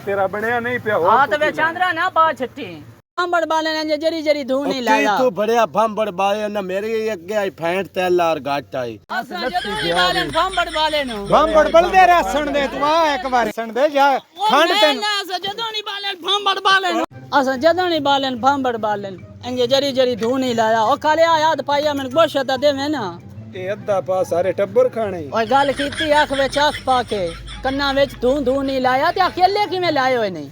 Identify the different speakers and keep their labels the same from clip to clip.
Speaker 1: तेरा बनया नहीं पे हो
Speaker 2: हां तो वे चांदरा ना पा छट्टी भांबड़ बाले ने जरी जरी धून नहीं लाया
Speaker 3: तू बढ़िया भांबड़ बाले ना मेरे अगे आई फैंट तेल और घाट आई
Speaker 2: असा जदोनी बाले भांबड़ बाले नो
Speaker 1: भांबड़ बलदे रासन दे तू आ एक बार सन दे जा खंड तेन
Speaker 2: असा जदोनी बाले भांबड़ बाले नो असा जदोनी बाले भांबड़ बाले अंजे जरी जरी धून नहीं लाया ओ काले याद पाया मन गोशत दे में ना
Speaker 1: ए अद्धा पा सारे टब्बर खाने
Speaker 2: ओए गल कीती आंख विच आंख पाके कन्ना विच धून धून नहीं लाया ते अकेले किवें लायो है नहीं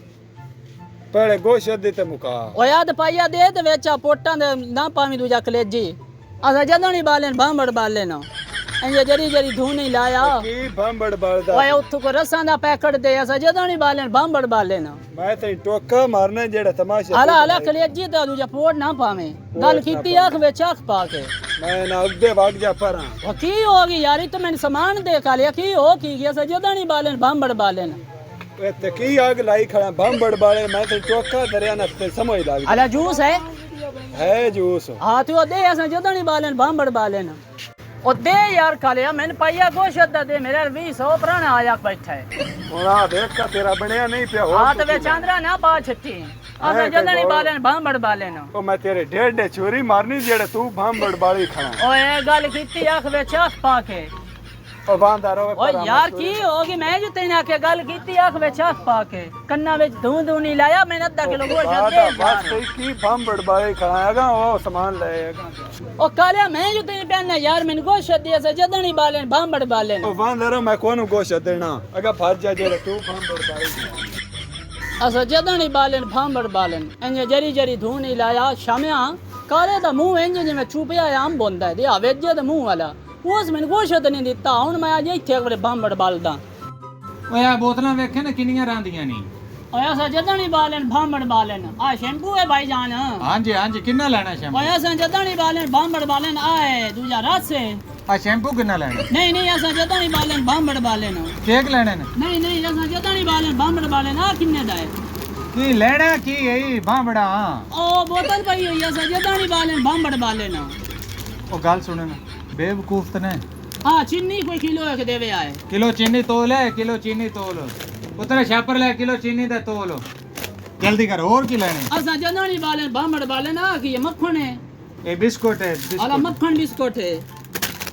Speaker 1: पहले गोश्त दे ते मुका
Speaker 2: ओ याद पाया दे ते विच पोटां दे ना पावी दूजा कलेजी असा जदोनी बाले भांबड़ बाले नो अंजे जरी जरी धून नहीं लाया
Speaker 1: की भांबड़ बालदा
Speaker 2: ओए उत्थों को रसां दा पैकेट दे असा जदोनी बाले भांबड़ बाले नो
Speaker 1: मैं ते टोका मारना जेड़ा तमाशा
Speaker 2: हला हला कलेजी दा दूजा पोट ना पावे गल कीती आंख विच आंख पाके
Speaker 1: मैं ना उदे भाग जा परा
Speaker 2: ओ की होगी यार तो मैंने सामान देखा लिया की हो की गया सजदानी बालन भांबड़ बालन
Speaker 1: ए ते की आग लाई खड़ा भांबड़ बाले मैं ते टोका दरिया ना ते समझ लाग
Speaker 2: अला जूस
Speaker 1: है जूस
Speaker 2: हां तो दे सजदानी बालन भांबड़ बालन ओ दे यार कालिया मैंने पाया गोशत दे मेरे 200 पुराना आया बैठा है
Speaker 1: ओला देख का तेरा बनया नहीं पे हो
Speaker 2: हां तो वे चांदरा ना पा छट्टी असा जदनी बालन भांबड़ बालन
Speaker 1: ओ मैं तेरे डेढ़ चोरी मारनी जेड़ा तू भांबड़ बाली खड़ा
Speaker 2: ओए गल कीती आंख विच आंख पाके
Speaker 1: ओ बांधा रो
Speaker 2: ओ यार की होगी मैं जो तेने आके गल कीती आंख विच आंख पाके कन्ना विच धूं धूं नहीं लाया मैंने अद्धा किलो गोश्त दे
Speaker 1: बस की भांबड़ बाली खड़ा हैगा ओ सामान लेगा
Speaker 2: ओ कालिया मैं जो तेने पहनना यार मैंने गोश्त दिया सजदानी बालन भांबड़ बालन
Speaker 1: ओ बांधा रो मैं कोनु गोश्त देना अगर फस जा जेड़ा तू भांबड़ बाली
Speaker 2: असा जदनी बालन भांबड़ बालन इंज जरी जरी धूं नहीं लाया शामिया काले दा मुंह इंज जिवें चुपिया आम बोंदा है दे वेजे दा मुंह वाला उस मैंने गोश्त नहीं दिता हुन मैं अज इत्थे अगले भांबड़ बालदा
Speaker 4: ओए आ बोतलां वेखे ना किन्नियां रांदियां नी
Speaker 2: ओए असा जदनी बालन भांबड़ बालन आ शैम्पू है भाईजान
Speaker 4: हां जी किन्ना लेना शैम्पू
Speaker 2: ओए असा जदनी बालन भांबड़ बालन आए दूजा रस
Speaker 4: आ शैम्पू किन्ना लेना
Speaker 2: नहीं असा जदनी बालन भांबड़ बालन
Speaker 4: केक लेने ने
Speaker 2: नहीं असा जदनी बालन भांबड़ बालन आ किन्ने दा है
Speaker 4: की लेना की है भांबड़ा
Speaker 2: ओ बोतल पई हुई असा जदनी बालन भांबड़ बालन
Speaker 4: ओ गल सुन ना बेवकूफ तने
Speaker 2: हाँ चीनी कोई किलो एक देवे आए
Speaker 4: किलो चीनी तोल है किलो चीनी तोल उतने छापर ले किलो चीनी दा तोल जल्दी कर और की लेने
Speaker 2: असा जदनी बालन भांबड़ बालन आ की मक्खन है
Speaker 4: ए बिस्कुट है
Speaker 2: आला मक्खन बिस्कुट है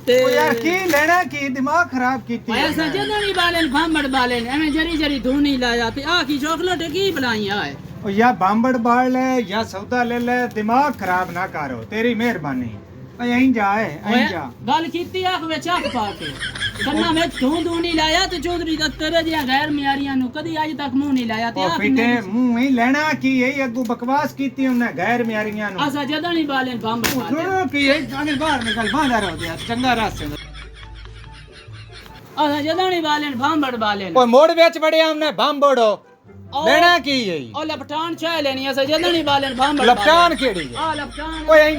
Speaker 2: ते
Speaker 4: ओ यार की लेना की दिमाग खराब कीती है
Speaker 2: ऐसा जदनी बालन भांबड़ बालन एमे जरी जरी धूं नहीं लाया ते आ की चॉकलेट की बनाई आए
Speaker 4: ओ या भांबड़ बाल ले या सौदा ले ले दिमाग खराब ना करो तेरी मेहरबानी यहीं जा
Speaker 2: गल कीती आंख विच आंख पाके कन्ना में धूं नहीं लाया ते चौधरी दा तेरे जिया गैर मियारियां नु कदी आज तक मुंह नहीं लाया ते
Speaker 4: ओ फिटे मुंह ही लेना की यही अगू बकवास कीती हमने गैर मियारियां नु
Speaker 2: असा जदनी बालन भांबड़ बालन
Speaker 4: सुनो की यही आगे बाहर निकल बांधा रहो दिया चंगा रास्ते
Speaker 2: असा जदनी बालन भांबड़ बालन
Speaker 4: ओ मोड़ बेच पड़े हमने भांबड़ो लेना की यही
Speaker 2: ओ लपटान चाय लेनी असा जदनी बालन भांबड़
Speaker 4: लपटान केड़ी है
Speaker 2: आ लपटान
Speaker 4: ओ यहीं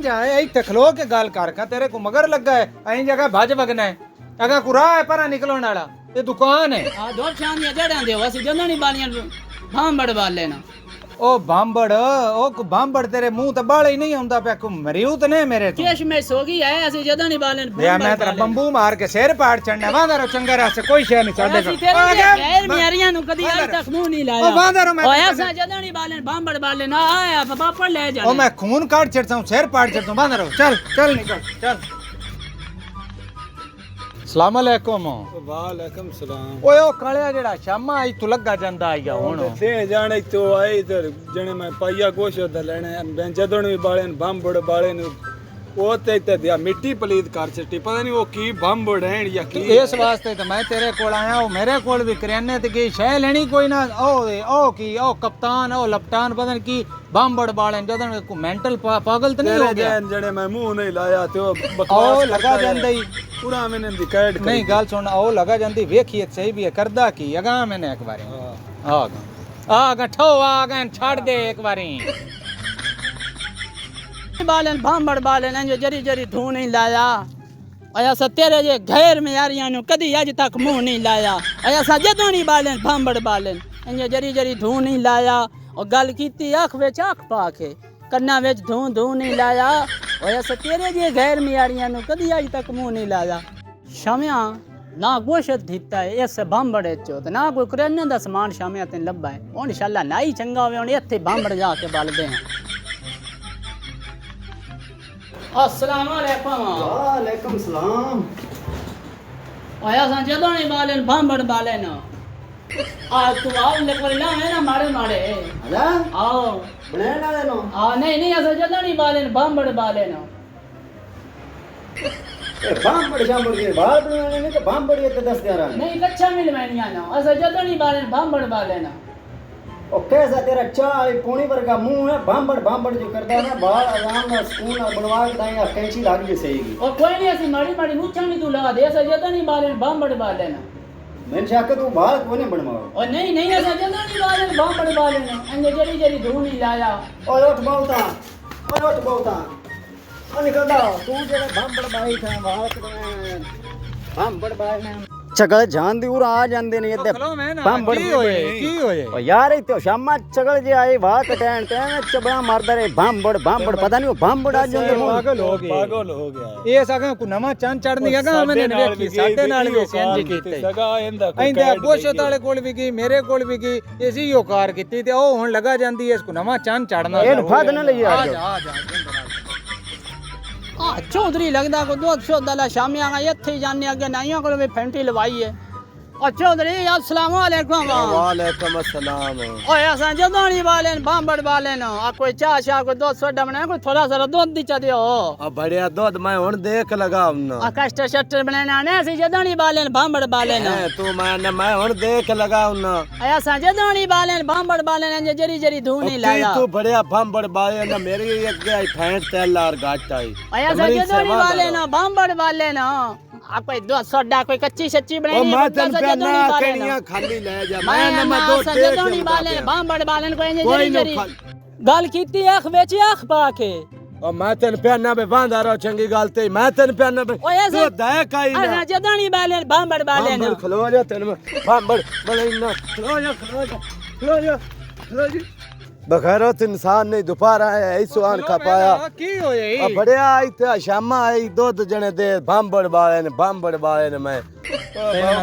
Speaker 4: जा यहीं खलो के गाल कर का तेरे को मगर लगा है यहीं जगह भज बगना है अगर कुरा है परा निकलने वाला ये दुकान है
Speaker 2: आ दो चांदियां जड़ां दे असी जदनी बालियां भांबड़ बालन
Speaker 4: ओ भांबड़ तेरे मुंह ते बाल ही नहीं आंदा पे को मरियो त ने मेरे तो
Speaker 2: केश में सोगी है असी जदनी बालन
Speaker 4: या मैं तेरा बंबू मार के सिर पाड़ चढ़ना वांदा रो चंगा रास्ते कोई शे नहीं चढ़
Speaker 2: असी तेरे गैर मियारियां नु कदी आज तक मुंह नहीं लाया
Speaker 4: ओ वांदा रो मैं
Speaker 2: ओ ऐसा जदनी बालन भांबड़ बालन आया पापड़ ले जा
Speaker 4: ओ मैं खून काट चढ़ता हूं सिर पाड़ चढ़ता हूं वांदा रो चल निकल चल अस्सलाम वालेकुम
Speaker 1: वालेकुम सलाम
Speaker 4: ओए ओ कालिया जेड़ा शामा आई तू लगा जांदा आया हुन
Speaker 1: दे जाने तो आई ते जने मैं पाया गोश्त लेने मैं जदों भी बालन भांबड़ बालन ओ ते दिया मिट्टी पलीद कर छटी पता नहीं वो की भांबड़ है या की
Speaker 4: इस वास्ते तो मैं तेरे कोल आया ओ मेरे कोल भी करियाने ते की शय लेनी कोई ना ओ कप्तान ओ लपटान पता नहीं की भांबड़ बालन जदों को मेंटल पागल तो नहीं हो गया
Speaker 1: जने मैं मुंह नहीं लाया ते
Speaker 4: ओ
Speaker 1: बकवास
Speaker 4: लगा जांदा ही
Speaker 1: पूरा मैंने दिखाई
Speaker 4: नहीं गल सुन ओ लगा जांदी वेखिए सही भी है करदा की अगा मैंने एक बारी आ ठो आ गए छाड़ दे एक बारी
Speaker 2: बालन भांबड़ बालन इंज जरी जरी धूं नहीं लाया अया सा तेरे जे गैर मियारियां नु कदी आज तक मुंह नहीं लाया अया सा जदनी बालन भांबड़ बालन इंज जरी जरी धूं नहीं लाया और गल कीती आंख विच आंख पाके कन्ना विच धूं नहीं लाया अया सा तेरे जे गैर मियारियां नु कदी आज तक मुंह नहीं लाया शामिया ना गोश्त दिता है इस बांबड़ चो ते ना कोई करियाने दा सामान शामिया ते लब्बा है हुन इंशाल्लाह नाई चंगा होवे हुन इत्थे बांबड़ जाके बालदे हैं अस्सलाम वालेकुम
Speaker 3: वालेकुम सलाम
Speaker 2: आया सा जदों नहीं बालन बांबड़ बालन आ तू आओ लेकर है ना मारे मारे
Speaker 3: अला
Speaker 2: आओ
Speaker 3: बनाना लेनो
Speaker 2: आ नहीं ऐसा जदों नहीं बालन बांबड़ बालन
Speaker 3: ए बांबड़ शांबड़ के बाल बनाने ने तो बांबड़ ये 10-11
Speaker 2: नहीं कच्चा मिल मैनिया ना ऐसा जदों नहीं बालन बांबड़ बालन
Speaker 3: ओ कैसा तेरा चाय पूनी वर्गा मुंह है बांबड़ बांबड़ जो करदा ना बाल आराम ना सुकून ना बनवा के दाएगा कैंची लाग जे सहीगी
Speaker 2: और कोई नहीं ऐसी माड़ी माड़ी मुच्छा नहीं तू लगा दे ऐसा जदों नहीं बालन बांबड़ बालन
Speaker 3: मैंने शाके तू बाल कोने बनवाओ
Speaker 2: और नहीं ऐसा जदों नहीं बालन बांबड़ बालन अंगे जरी जरी धून नहीं लाया
Speaker 3: ओए उठ बहुता ओ निकलदा तू जेड़ा बांबड़ बाई था बाल के बांबड़ बाई ने चगल जान दी उरा आ जांदे ने ये
Speaker 4: ਖਲੋ ਮੈਂ ਨਾ
Speaker 3: बांबड़
Speaker 4: ਕੀ ਹੋਏ ਕੀ ਹੋਏ
Speaker 3: ओ यार ये तो शामा चगल जे आए वाह कटैन ते चबड़ा मारदा रे बांबड़ पता नहीं वो बांबड़ आ जांदे
Speaker 4: ਪਾਗਲ ਹੋ ਗਏ
Speaker 1: ਪਾਗਲ ਹੋ ਗਿਆ
Speaker 4: ਇਹ ਸਗਾ ਕੋ ਨਵਾਂ ਚੰਨ ਚੜਨੀ ਹੈਗਾ ਮੈਨੇ ਵੇਖੀ ਸਾਡੇ ਨਾਲ ਵੀ ਸਿੰਜ ਕੀਤੇ
Speaker 1: ਸਗਾ ਇਹਦਾ ਕੋਈ
Speaker 4: ਐਂਦਾ ਗੋਸ਼ਤ ਵਾਲੇ ਕੋਲ ਵੀ ਗਈ ਮੇਰੇ ਕੋਲ ਵੀ ਗਈ ਇਸੀ ਉਹ ਕਾਰ ਕੀਤੀ ਤੇ ਉਹ ਹੁਣ ਲਗਾ ਜਾਂਦੀ ਹੈ ਇਸ ਕੋ ਨਵਾਂ ਚੰਨ ਚੜਨਾ
Speaker 3: ਇਹਨੂੰ ਫਾਦ ਨਾ ਲਈ ਆ
Speaker 4: ਆ ਜਾ
Speaker 2: आ चौधरी लगदा को दो शोदला शामिया का इत्थे जाने अगे नाइयां को भी फेंटी लवाई है और चौधरी अस्सलाम वालेकुम
Speaker 3: वालेकुम अस्सलाम
Speaker 2: ओए असा जदोनी वालेन बांबड़ वालेन आ कोई चाह शाह को दूध सोडा बनाया कोई थोड़ा सा दूध दी चा दियो
Speaker 3: आ बढ़िया दूध मैं हुन देख लगावना
Speaker 2: आ कस्टर शटर बनाना ने ऐसे जदोनी वालेन बांबड़ वालेन
Speaker 3: तू मैं हुन देख लगावना
Speaker 2: ऐसा जदोनी वालेन बांबड़ वालेन जरी जरी धूनी लाया
Speaker 3: तू बढ़िया बांबड़ बाले ना मेरे अगे आई फेंट तेल और घाट आई
Speaker 2: ऐसा जदोनी वालेन बांबड़ वालेन आ कोई दूध सोडा कोई कच्ची सच्ची
Speaker 3: ओ
Speaker 2: बनाई
Speaker 3: मैं तन पे ना कणियां खाली ले जा मैं ना दूध देख
Speaker 2: जदोनी वालेन बांबड़ वालेन कोई
Speaker 3: कोई
Speaker 2: जरी जरी
Speaker 3: न
Speaker 2: गल कीती अख बेची अख पाके
Speaker 3: ओ मैं तन पे ना बे बांधा रो चंगी गाल ते मैं तन पे ना बे
Speaker 2: ओए ऐसे
Speaker 3: दूध है काई ना
Speaker 2: जदोनी वालेन बांबड़ वालेन
Speaker 3: बांबड़ खलो जा तन में बांबड़ बड़े ना खलो जा बगैरत इंसान ने दोपहर आया ऐसो आन खा पाया
Speaker 4: ਕੀ ਹੋਏ
Speaker 3: आ बढ़िया आई थे शामा आई दूध जने दे बांबड़ बाले ने मैं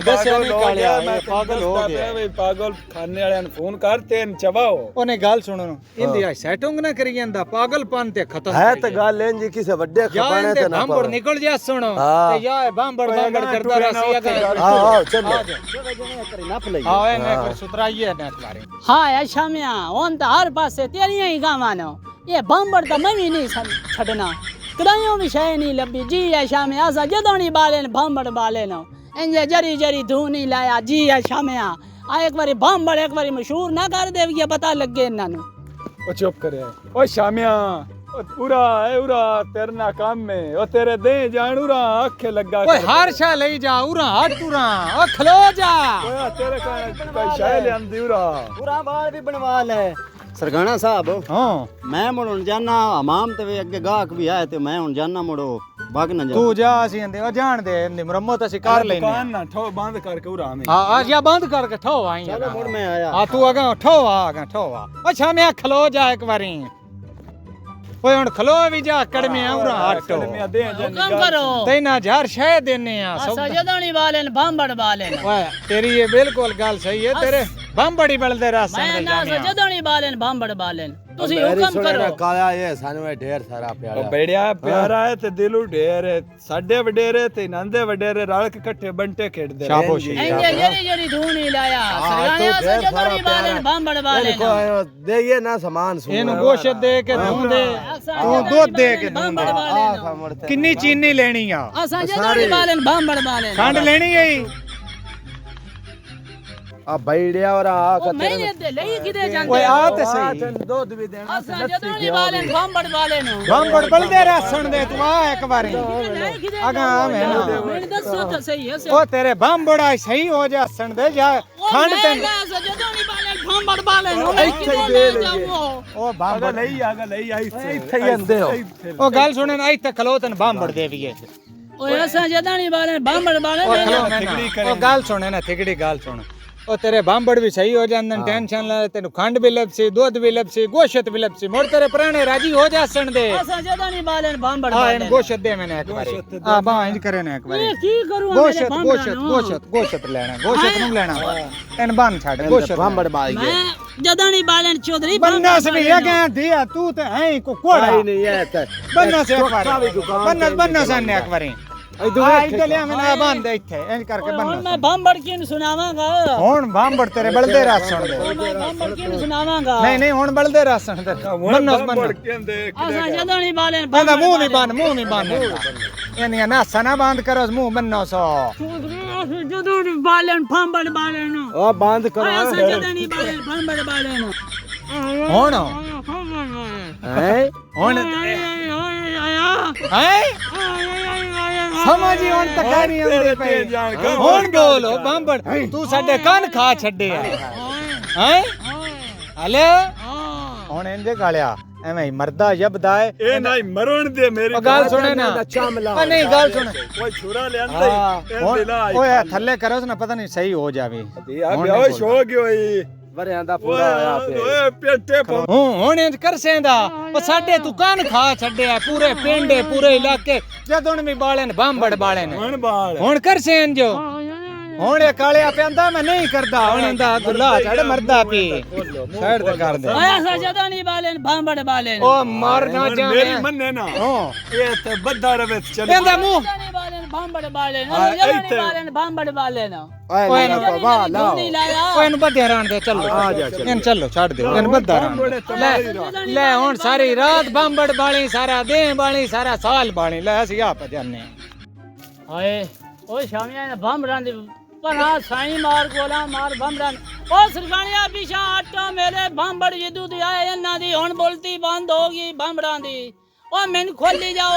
Speaker 4: ਦੱਸਿਆ ਨਹੀਂ ਕਾਲਿਆ ਇਹ ਪਾਗਲ ਹੋ ਗਿਆ
Speaker 1: ਬਈ ਪਾਗਲ ਖਾਣੇ ਵਾਲਿਆਂ ਨੂੰ ਫੋਨ ਕਰ ਤੇ ਚਵਾਓ
Speaker 4: ਉਹਨੇ ਗੱਲ ਸੁਣੋ ਇੰਦੀ ਆ ਸੈਟਿੰਗ ਨਾ ਕਰੀ ਜਾਂਦਾ ਪਾਗਲਪਨ ਤੇ ਖਤਮ
Speaker 3: है तो गाल लें जी किसे बड्डे खपाने ते ना
Speaker 4: ਬਾਂਬੜ ਨਿਕਲ ਜਾ ਸੁਣੋ ਤੇ ਯਾ ਬਾਂਬੜ ਕਰਦਾ ਰਸੀ ਅਗਰ
Speaker 3: हां चल
Speaker 4: ਹਾਂ ਇਹਨੇ ਫਿਰ ਸੁਤਰਾਈਏ ਨੇ ਤੁਹਾਰੇ
Speaker 2: हाँ है शामिया ओन तो हर पासे तेरियां ही गावानो ये बांबड़ तो मैं भी नहीं छड़ना कदाइयों भी शय नहीं लभी जी है शामिया सा जदोनी बालेन बांबड़ बालेन इंजे जरी जरी धूनी लाया जी है शामिया आ एक बारी बांबड़ एक बारी मशहूर ना कर दे ये पता लगे इन्हां
Speaker 1: ਉਹ ਚੁੱਪ ਕਰਿਆ ਓ ਸ਼ਾਮਿਆਂ ਓ ਉਰਾ ਤੇਰੇ ਨਾਲ ਕੰਮ ਹੈ ਓ ਤੇਰੇ ਦੇ ਜਾਣ ਉਰਾ ਅੱਖੇ ਲੱਗਾ
Speaker 4: ਓਏ ਹਰ ਸ਼ਾ ਲਈ ਜਾ ਉਰਾ ਹਟ ਉਰਾ ਓ ਖਲੋ ਜਾ
Speaker 1: ਓਏ ਤੇਰੇ ਕੋਈ ਸ਼ਾਇ ਲਿਆਂਦੀ ਉਰਾ
Speaker 3: पूरा बाल भी बनवा ले सरगाना साहब
Speaker 4: ਹਾਂ
Speaker 3: मैं मुड़ हुन जाना हमाम ते अगे गाहक भी आए ते मैं हुन जाना मुड़ो भाग ना जा
Speaker 4: ਤੂੰ ਜਾ ਅਸੀਂ ਆਂਦੇ ਉਹ ਜਾਣ ਦੇ ਇਹਦੀ ਮੁਰੰਮਤ ਅਸੀਂ ਕਰ ਲੈਨੇ
Speaker 1: ਦੁਕਾਨ ਨਾ ਠੋ ਬੰਦ ਕਰਕੇ ਉਰਾ ਆਵੇਂ
Speaker 4: ਹਾਂ ਆ ਜਾ ਬੰਦ ਕਰਕੇ ਠੋ ਆਈ
Speaker 3: चलो मुड़ मैं आया
Speaker 4: ਆ ਤੂੰ ਅਗਾ ਠੋ ਠੋ ਆ ਅੱਛਾ ਮੈਂ ਖਲੋ ਜਾ ਇੱਕ ਵਾਰੀ ਓਏ ਹੁਣ ਖਲੋ ਵੀ ਜਾ ਕੜਮੇ ਆਉਰਾ ਹਟੋ
Speaker 1: ਮੈਂ ਦੇ
Speaker 2: हुक्म करो
Speaker 4: ਤੈਨਾਂ ਹਜ਼ਾਰ ਸ਼ੈ ਦੇਨੇ ਆ
Speaker 2: असा जदोनी बालेन बांबड़ बालेन
Speaker 4: ਓਏ ਤੇਰੀ ਇਹ ਬਿਲਕੁਲ ਗੱਲ ਸਹੀ ਹੈ ਤੇਰੇ ਬੰਬੜੀ ਬਲਦੇ ਰਸਨ
Speaker 2: मैं
Speaker 4: ਦੇ
Speaker 2: ना
Speaker 4: ਜਾਮਿਆ
Speaker 2: जदोनी बालेन बांबड़ बालेन तुसी
Speaker 3: मेरी
Speaker 2: हुक्म
Speaker 3: सुने
Speaker 2: करो
Speaker 3: ना काया ये सानू में ढेर सारा
Speaker 1: ਉਹ
Speaker 3: प्यारा
Speaker 1: ਬੜਿਆ ਪਿਆਰਾ ਹੈ ਤੇ ਦਿਲੋਂ ਢੇਰ ਹੈ ਸਾਡੇ ਵਡੇਰੇ ਤੇ ਨੰਦੇ ਵਡੇਰੇ ਰਲ ਕੇ ਇਕੱਠੇ ਬੰਟੇ ਖੇਡਦੇ ਰਹੇ
Speaker 4: ਸ਼ਾਬਾਸ਼ੀ
Speaker 2: इंजे जरी जरी धूनी लाया सरगाया सा जदोनी बालेन बांबड़ बालेन
Speaker 3: इनको देइए ना सामान सुन
Speaker 4: ਇਹਨੂੰ ਗੋਸ਼ਤ ਦੇ ਕੇ ਦੂੰ ਦੇ ਤੂੰ ਦੁੱਧ ਦੇ ਕੇ ਦੂੰ ਦੇ
Speaker 3: आ मुड़ते
Speaker 4: ਕਿੰਨੀ ਚੀਨੀ ਲੈਣੀ ਆ
Speaker 2: असा जदोनी बालेन बांबड़ बालेन
Speaker 4: ਖੰਡ ਲੈਣੀ ਹੈ
Speaker 3: आ बैड़िया और आ
Speaker 2: ओ मैंने दे लई किदे जानदे
Speaker 4: ਓਏ ਆ ਤੇ ਸਹੀ
Speaker 3: दूध भी देना
Speaker 2: असा जदोनी बालेन बांबड़ बालेन
Speaker 4: ਬੰਬੜ ਬਲਦੇ ਰਸਨ ਦੇ ਤੂੰ ਆ ਇੱਕ ਵਾਰੀ ਅਗਾ ਮੈਂ ਨਾ
Speaker 2: मैंने दसो तो सही है
Speaker 4: ਉਹ ਤੇਰੇ ਬੰਬੜਾ ਸਹੀ ਹੋ ਜਾ ਹਸਣ ਦੇ ਜਾ ਖੰਡ ਤੇ
Speaker 2: जदोनी बालेन बांबड़ बालेन
Speaker 3: ਇੱਥੇ ਹੀ ਦੇ ਲੈ
Speaker 4: ਉਹ ਬੰਬੜ
Speaker 1: ਲਈ ਆਈ
Speaker 3: ਇੱਥੇ ਹੀ ਅੰਦੇ ਹੋ
Speaker 4: ਉਹ ਗੱਲ ਸੁਣੇ ਨਾ ਇੱਥੇ ਖਲੋ ਤਨ ਬੰਬੜ ਦੇ ਵੀਏ
Speaker 2: ओए असा जदोनी बालेन बांबड़ बालेन
Speaker 4: ਉਹ ਗੱਲ ਸੁਣੇ ਨਾ ਥਿਗੜੀ ਗੱਲ ਸੁਣ ਉਹ ਤੇਰੇ ਬਾਂਬੜ ਵੀ ਸਹੀ ਹੋ ਜਾਂਦੇ ਨੇ ਟੈਨਸ਼ਨ ਲੈ ਤੈਨੂੰ ਖੰਡ ਵੀ ਲੱਭਸੀ ਦੁੱਧ ਵੀ ਲੱਭਸੀ ਗੋਸ਼ਤ ਵੀ ਲੱਭਸੀ ਮੁੜ ਤੇਰੇ ਪ੍ਰਾਣੇ ਰਾਜੀ ਹੋ ਜਾਸਣ ਦੇ
Speaker 2: असा जदा नहीं बालन भांबड़
Speaker 4: ਹਾਂ
Speaker 2: बालन
Speaker 4: ਇਹਨ ਗੋਸ਼ਤ ਦੇ ਮੈਨੇ ਇੱਕ ਵਾਰੀ ਆ ਬਾਹ ਇੰਜ ਕਰੇ ਨੇ ਇੱਕ ਵਾਰੀ
Speaker 2: ये की करूं
Speaker 4: ਗੋਸ਼ਤ ਲੈਣਾ ਗੋਸ਼ਤ ਨੂੰ ਲੈਣਾ ਇਹਨ ਬੰਨ ਛੱਡ ਗੋਸ਼ਤ
Speaker 3: भांबड़ बाल गया
Speaker 2: मैं जदा नहीं बालन चौधरी
Speaker 4: ਬੰਨਾ ਸਭੀ ਇਹ ਕਹਿ ਦਿਆ ਤੂੰ ਤੇ ਹੈ ਕੋ ਕੋੜਾ
Speaker 3: नहीं नहीं है तो
Speaker 4: ਬੰਨਾ ਸੇ ਇੱਕ
Speaker 3: चौथा भी
Speaker 4: ਵਾਰੀ
Speaker 3: दुकान
Speaker 4: ਬੰਨਾ ਸਾਨੇ ਇੱਕ ਵਾਰੀ
Speaker 3: इधर
Speaker 4: ਆ ਇੱਥੇ ਲਿਆ ਮੈਨੇ ਬੰਨ ਦੇ ਇੱਥੇ ਇੰਜ ਕਰਕੇ
Speaker 2: हुन
Speaker 4: ਬੰਨਾ
Speaker 2: मैं भांबड़ किन सुनावांगा
Speaker 4: ਹੁਣ ਬਾਂਬੜ ਤੇਰੇ ਬਲਦੇ ਰਾਸਣ ਦੇ
Speaker 2: मैं भांबड़ किन सुनावांगा
Speaker 4: ਨਹੀਂ ਹੁਣ ਬਲਦੇ ਰਾਸਣ ਦੇ ਬੰਨੋ ਬੰਨੋ
Speaker 1: ਕਹਿੰਦੇ
Speaker 2: असा जदा नहीं बालन
Speaker 4: ਬੰਦਾ ਮੂੰਹ ਨਹੀਂ ਬੰਨ ਇਹਨੀਆਂ ਨਾਸਾਂ ਨਾ ਬੰਦ ਕਰੋ ਮੂੰਹ ਬੰਨੋ ਸੋ
Speaker 2: चौधरी जदा नहीं बालन भांबड़ बालन
Speaker 3: और बांध करो
Speaker 2: असा जदा नहीं बालन भांबड़ बालन
Speaker 4: ਹੁਣ
Speaker 3: हैं
Speaker 4: ਹੁਣ ਹੈ ਸਮਝੀ ਹੁਣ ਤੱਕ ਨਹੀਂ ਆਉਂਦੇ ਪਏ ਹੁਣ ਬੋਲੋ ਬਾਂਬੜ ਤੂੰ ਸਾਡੇ ਕੰਨ ਖਾ ਛੱਡਿਆ ਹੈ ਹਲੇ ਹੁਣ ਇੰਦੇ ਗਾਲਿਆ ਐਵੇਂ ਹੀ ਮਰਦਾ ਜਬਦਾ ਹੈ
Speaker 1: ਇਹ ਨਹੀਂ ਮਰਨ ਦੇ ਮੇਰੀ
Speaker 4: ਗੱਲ ਸੁਣੇ ਨਾ
Speaker 3: चामला
Speaker 4: ਉਹ ਨਹੀਂ ਗੱਲ ਸੁਣ
Speaker 1: ਕੋਈ ਛੁਰਾ ਲਿਆਂਦਾ ਹੀ
Speaker 4: ਹੁਣ
Speaker 1: ਦਿਲਾ
Speaker 4: ਓਏ ਥੱਲੇ ਕਰੋ ਨਾ ਪਤਾ ਨਹੀਂ ਸਹੀ ਹੋ ਜਾਵੇ
Speaker 3: दिया
Speaker 1: ਆ ਬੇਹੋਸ਼ ਹੋ ਗਿਆ ਓਏ
Speaker 3: बरे आंदा पूरा आया पे
Speaker 1: ਓਏ ਪੇਟੇ ਪਾ
Speaker 4: ਹੁਣ ਇੰਜ ਕਰ ਸੇਂਦਾ ਉਹ ਸਾਡੇ ਤੂੰ ਕੰਨ ਖਾ ਛੱਡਿਆ ਪੂਰੇ ਪਿੰਡੇ ਪੂਰੇ ਇਲਾਕੇ ਜਦੋਂ ਵੀ ਬਾਲੇ ਨੇ ਬਾਂਬੜ ਬਾਲੇ ਨੇ
Speaker 1: ਮਨ ਬਾਲ
Speaker 4: ਹੁਣ ਕਰ ਸੇਨ ਜੋ ਹੁਣ ਇਹ ਕਾਲਿਆ ਪਿਆਂਦਾ ਮੈਂ ਨਹੀਂ ਕਰਦਾ ਹੁਣ ਇਹਦਾ ਗੁੱਲਾ ਛੱਡ ਮਰਦਾ ਪੀ ਸਾਈਡ ਤੇ ਕਰ ਦੇ
Speaker 2: असा जदा नहीं बालन भांबड़ बालन
Speaker 4: ਉਹ ਮਰ ਨਾ ਜਾਵੇ
Speaker 1: ਮੇਰੀ ਮੰਨੇ ਨਾ
Speaker 4: ਹਾਂ
Speaker 1: ਇਹ ਤੇ ਬੱਦਾ ਰਵੇ ਚੱਲ
Speaker 4: ਇਹਦਾ ਮੂੰਹ
Speaker 2: जदा नहीं बालन भांबड़ बालन जदा नहीं बालन भांबड़ बालन
Speaker 3: ओए ना तो वाह
Speaker 2: क्यों नहीं लाया
Speaker 4: ਓਏ ਇਹਨੂੰ ਬੱਧਿਆ ਰਹਿਣ ਦੇ ਚੱਲੋ ਇਹਨੂੰ ਚੱਲੋ ਛੱਡ ਦਿਓ ਇਹਨੂੰ ਬੱਧਾ ਰਹਿਣ ਲੈ ਹੁਣ ਸਾਰੀ ਰਾਤ ਬਾਂਬੜ ਬਾਲੀ ਸਾਰਾ ਦਿਨ ਬਾਲੀ ਸਾਰਾ ਸਾਲ ਬਾਲੀ ਲੈ ਅਸੀਂ ਆਪ ਜਾਣੇ
Speaker 2: हाय ओ शामिया ने भांबड़ां दी पना साई मार गोला मार भांबड़ां ओ सरगाणिया पीछा आटा मेरे भांबड़ जिदू दी आए इन्ना दी हुन बोलती बंद होगी भांबड़ां दी ओ मैनू खोली जाओ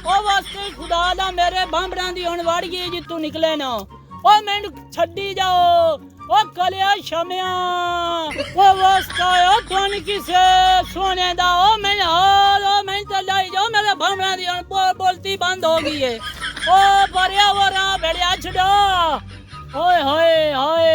Speaker 2: ओ वास्ते खुदा दा मेरे भांबड़ां दी हुन वड़ गई जितू निकले ना ओ मैनू छड्डी जाओ ओ कलिया शामिया ओ वास्ता ओ तुन किसे सोने दा ओ मैं तो लाई जाओ मेरे भांबड़ां दी हुन बोलती बंद हो गई है ओ पर्यावरण भेड़िया छड़ो ओए होए होए